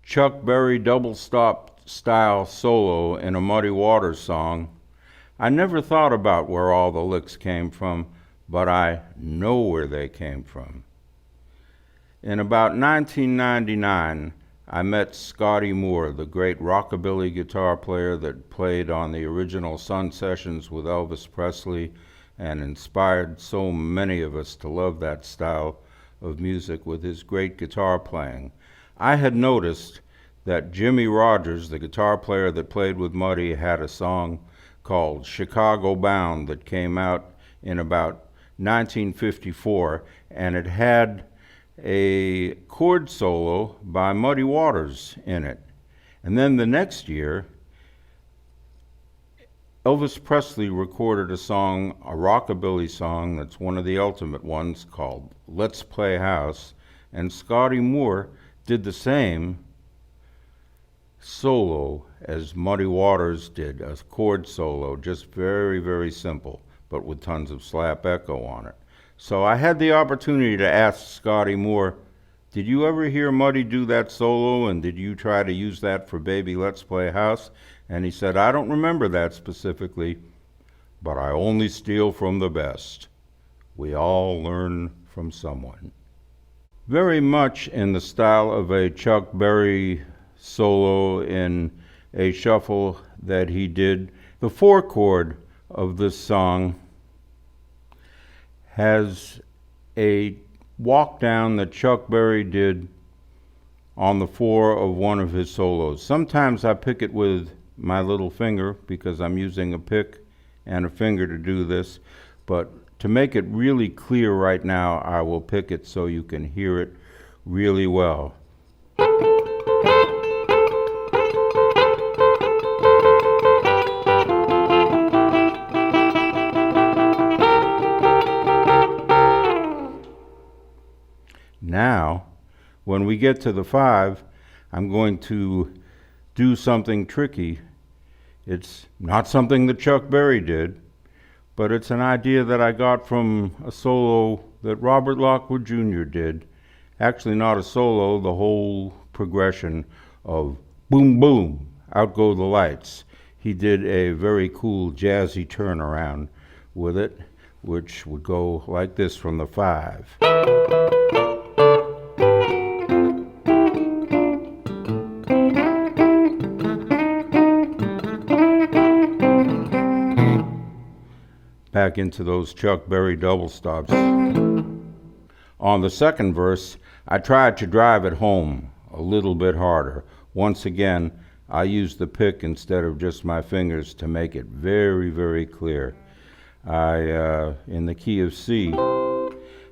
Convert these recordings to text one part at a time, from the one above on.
Chuck Berry double stop style solo in a Muddy Waters song. I never thought about where all the licks came from, but I know where they came from. In about 1999, I met Scotty Moore, the great rockabilly guitar player that played on the original Sun Sessions with Elvis Presley and inspired so many of us to love that style of music with his great guitar playing. I had noticed that Jimmy Rogers, the guitar player that played with Muddy, had a song called Chicago Bound that came out in about 1954, and it had a chord solo by Muddy Waters in it. And then the next year, Elvis Presley recorded a song, a rockabilly song that's one of the ultimate ones, called Let's Play House, and Scotty Moore did the same solo as Muddy Waters did, a chord solo, just very, very simple, but with tons of slap echo on it. So I had the opportunity to ask Scotty Moore, did you ever hear Muddy do that solo, and did you try to use that for Baby Let's Play House? And he said, I don't remember that specifically, but I only steal from the best. We all learn from someone. Very much in the style of a Chuck Berry solo in a shuffle that he did. The 4 chord of this song has a walk down that Chuck Berry did on the 4 of one of his solos. Sometimes I pick it with my little finger because I'm using a pick and a finger to do this, but to make it really clear right now, I will pick it so you can hear it really well. Now, when we get to the 5, I'm going to do something tricky. It's not something that Chuck Berry did, but it's an idea that I got from a solo that Robert Lockwood Jr. did. Actually, not a solo, the whole progression of boom, boom, out go the lights. He did a very cool jazzy turnaround with it, which would go like this from the 5. Back into those Chuck Berry double stops. On the second verse, I tried to drive it home a little bit harder. Once again, I used the pick instead of just my fingers to make it very, very clear. In the key of C,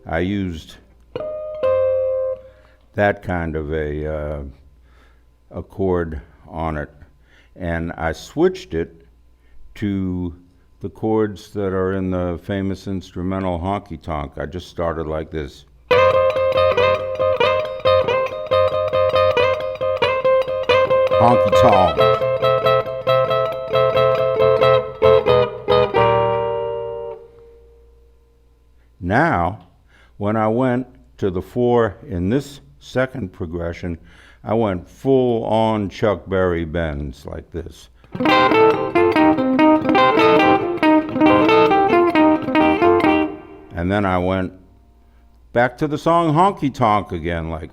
I used that kind of a chord on it, and I switched it to the chords that are in the famous instrumental Honky Tonk. I just started like this. Honky Tonk. Now, when I went to the 4 in this second progression, I went full on Chuck Berry bends like this. And then I went back to the song Honky Tonk again, like.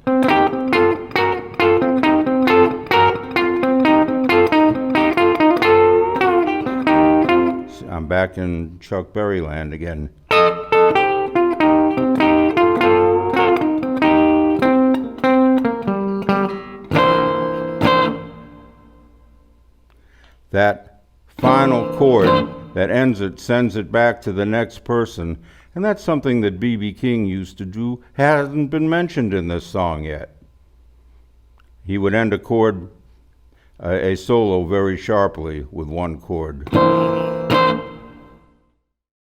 So I'm back in Chuck Berry land again. That final chord that ends it sends it back to the next person. And that's something that B.B. King used to do, hasn't been mentioned in this song yet. He would end a chord, a solo very sharply with one chord.